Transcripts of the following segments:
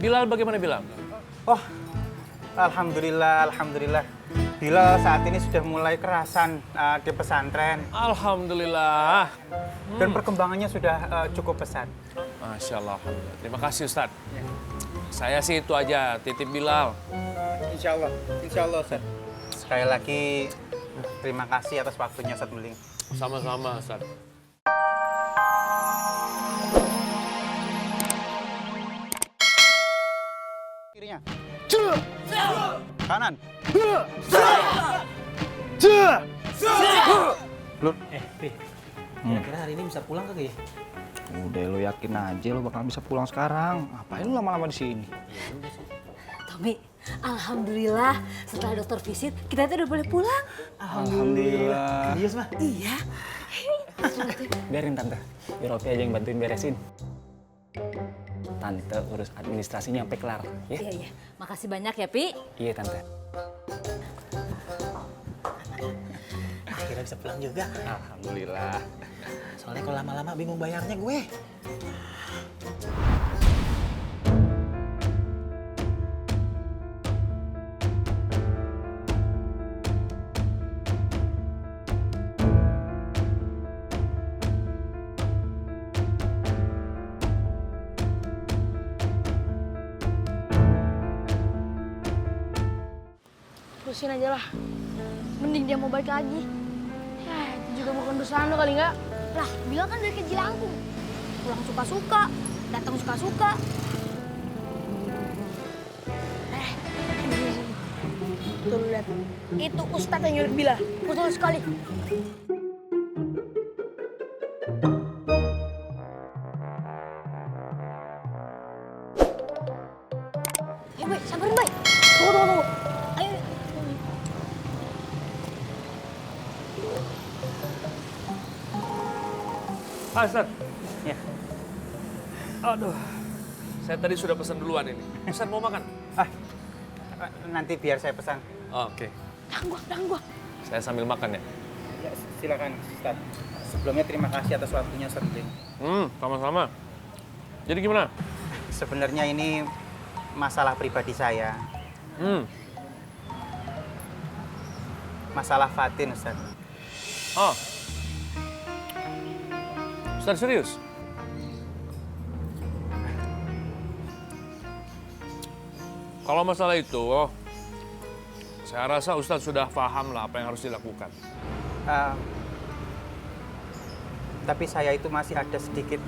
Bilal bagaimana Bilal? Oh, alhamdulillah. Bilal saat ini sudah mulai kerasan di pesantren. Alhamdulillah. Dan perkembangannya sudah cukup pesat. Masya Allah, alhamdulillah. Terima kasih Ustaz. Saya sih itu aja, titip Bilal. Insya Allah Ustaz. Sekali lagi terima kasih atas waktunya Ustaz Beling. Sama-sama Ustaz. Kirinya. Kanan. Pi, kira-kira hari ini bisa pulang kagak ya? Udah lo yakin aja lo bakal bisa pulang sekarang. Ngapain lo lama-lama di sini? Tommy, alhamdulillah setelah dokter visit kita tuh udah boleh pulang. Alhamdulillah. Serius mah? Iya. Biarin tante, biar Opi aja yang bantuin beresin. Tante urus administrasinya sampai kelar, ya? Iya. Makasih banyak ya, Pi. Iya tante. Akhirnya bisa pulang juga. Alhamdulillah. Soalnya kalau lama-lama bingung bayarnya gue. Terusin aja lah. Mending dia mau balik lagi. Ya, itu juga bukan dosa lo kali nggak? Lah, bilang kan dari ke Jelangkung. Pulang suka-suka, datang suka-suka. Tuh lihat. Itu Ustadz yang nyulik Bila. Betul sekali. Ayo, Bay, sabarin, Bay. Tunggu. Ayo. Ustaz. Ya. Aduh, saya tadi sudah pesan duluan ini. Ustaz mau makan? Nanti biar saya pesan. Oh, oke. Dang gua. Saya sambil makan ya. Ya, silakan Ustaz. Sebelumnya terima kasih atas waktunya Ustaz Beling. Sama-sama. Jadi gimana? Sebenarnya ini masalah pribadi saya. Masalah Fatin, Ustaz. Oh. Ustaz serius? Kalau masalah itu, saya rasa Ustaz sudah paham lah apa yang harus dilakukan. Tapi saya itu masih ada sedikit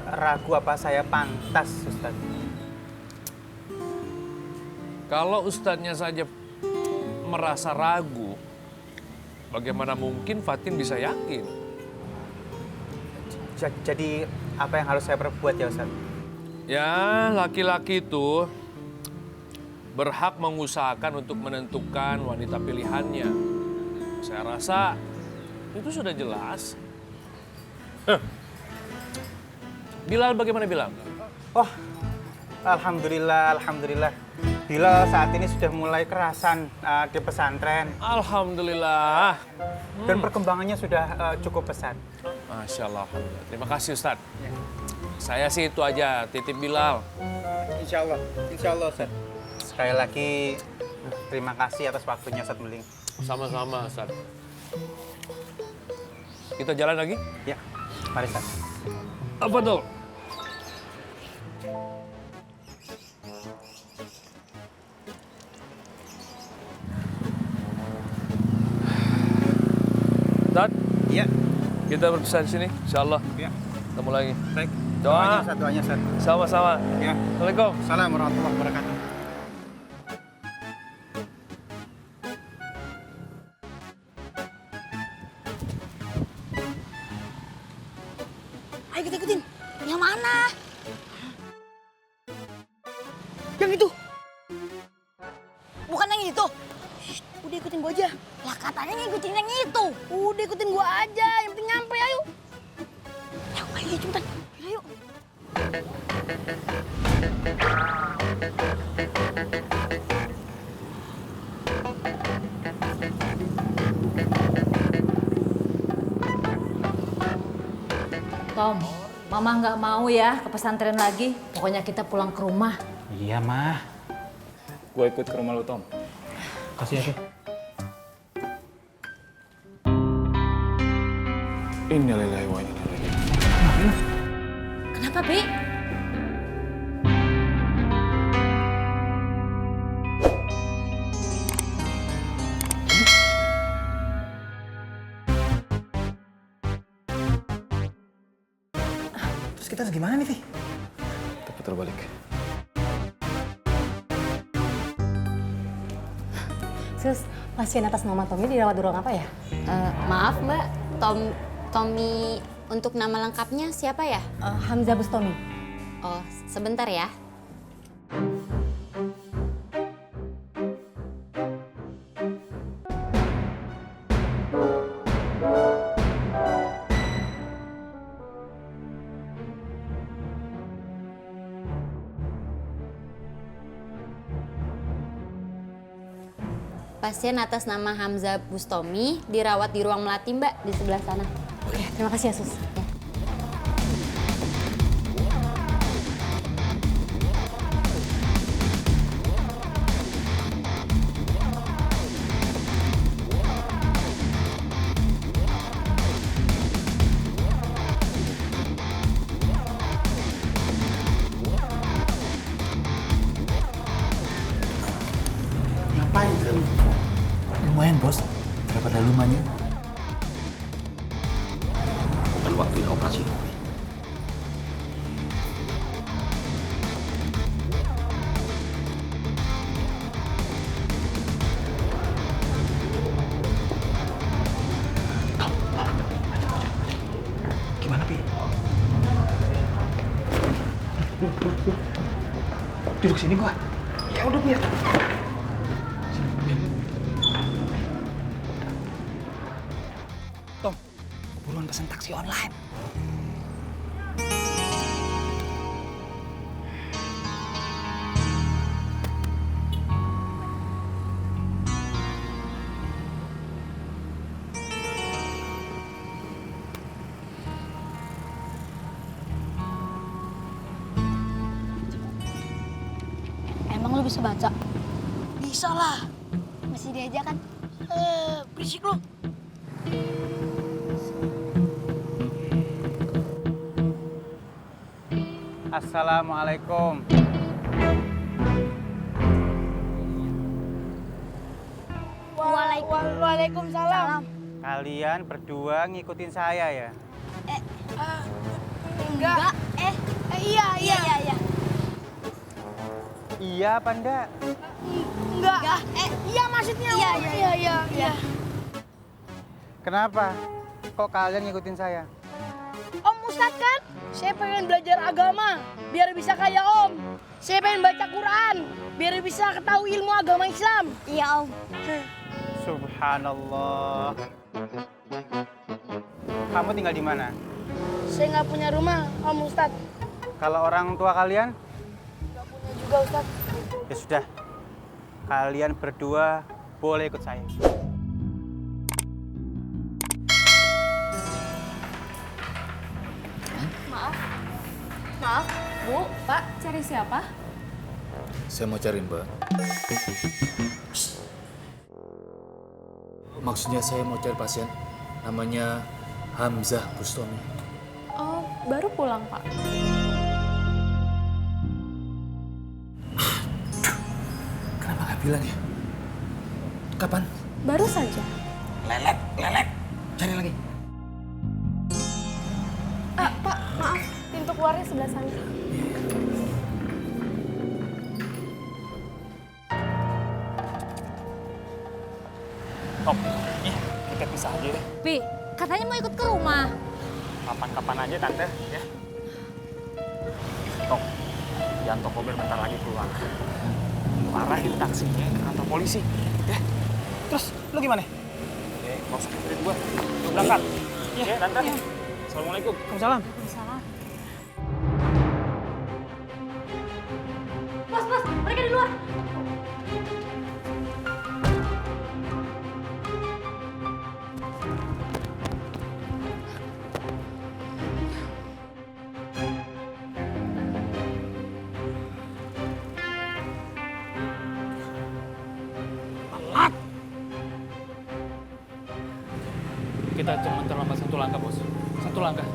ragu apa saya pantas, Ustaz. Kalau Ustadznya saja merasa ragu, bagaimana mungkin Fatin bisa yakin? Jadi apa yang harus saya perbuat ya, Ustaz? Ya, laki-laki itu berhak mengusahakan untuk menentukan wanita pilihannya. Saya rasa itu sudah jelas. Bilal bagaimana Bilal? Oh, alhamdulillah. Bilal saat ini sudah mulai kerasan di pesantren. Alhamdulillah. Dan perkembangannya sudah cukup pesat. Masya Allah, alhamdulillah. Terima kasih Ustaz. Saya sih itu aja, titip Bilal. Insya Allah, Ustaz. Sekali lagi terima kasih atas waktunya, Ustaz Beling. Sama-sama Ustaz. Kita jalan lagi? Ya, mari Ustaz. Apa tuh? Ustaz, Iya. kita berpisah di sini, insyaallah. Ya. Ketemu lagi. Baik. Doa. Doanya, Ustaz. Sama-sama. Ya. Assalamualaikum. Assalamualaikum warahmatullahi wabarakatuh. Ayo kita ikutin. Yang mana? Yang itu. Bukan yang itu. Shh, udah ikutin gua aja. Lah katanya ngikutin yang itu. Udah ikutin gua aja. Yang penting nyampe, ayo. Ayo, cepetan. Ayo. Tom, Mama nggak mau ya ke pesantren lagi. Pokoknya kita pulang ke rumah. Iya, Mah. Gue ikut ke rumah lu, Tom. Kasih ya, Pi. Innalillahi wa inna ilaihi raji'un. Kenapa, Bi? Terus kita harus gimana nih, Vi? Kita putar balik. Sus, pasien atas nama Tommy dirawat di ruang apa ya? Maaf Mbak, Tommy untuk nama lengkapnya siapa ya? Hamzah Bustami. Oh, sebentar ya. Pasien atas nama Hamzah Bustami dirawat di ruang melati Mbak, di sebelah sana. Oke, terima kasih ya, Sus. Ya. Ngapain kamu? Lumayan, Bos. Daripada lumanya. Bukan waktunya operasi. Gimana, Pi? Duduk sini gua. Ya udah, Pi. Tom, buruan pesen taksi online. Emang lu bisa baca? Bisa lah. Masih diajak kan? Berisik lu. Assalamualaikum. Waalaikumsalam. Kalian berdua ngikutin saya ya? Enggak. Iya. Iya apa enggak? Enggak. Iya maksudnya. Iya. Kenapa? Kok kalian ngikutin saya? Om Ustadz kan? Saya pengen belajar agama biar bisa kayak Om. Saya pengen baca Quran biar bisa ketahui ilmu agama Islam. Iya Om. Subhanallah. Kamu tinggal di mana? Saya nggak punya rumah Om Ustadz. Kalau orang tua kalian? Nggak punya juga Ustadz. Ya sudah. Kalian berdua boleh ikut saya. Maaf, Bu, Pak, cari siapa? Saya mau cari Mbak. Maksudnya saya mau cari pasien. Namanya Hamzah Bustami. Oh, baru pulang, Pak. Kenapa nggak bilang ya? Kapan? Baru saja. Lelet. Cari lagi. Pak, maaf. Pintu keluarnya sebelah sana. Tom, kita pisah aja deh. Pi, katanya mau ikut ke rumah. Kapan-kapan aja tante, ya. Tom, Janto Kober bentar lagi keluar. Lu arahin taksinya ke kantor polisi, ya. Terus, lu gimana? Nggak usah pikirin gua. Lu berangkat. Ya, tante. Assalamualaikum. Waalaikumsalam. Bos, mereka di luar. Kita cuma terlambat 1 langkah, Bos. 1 langkah.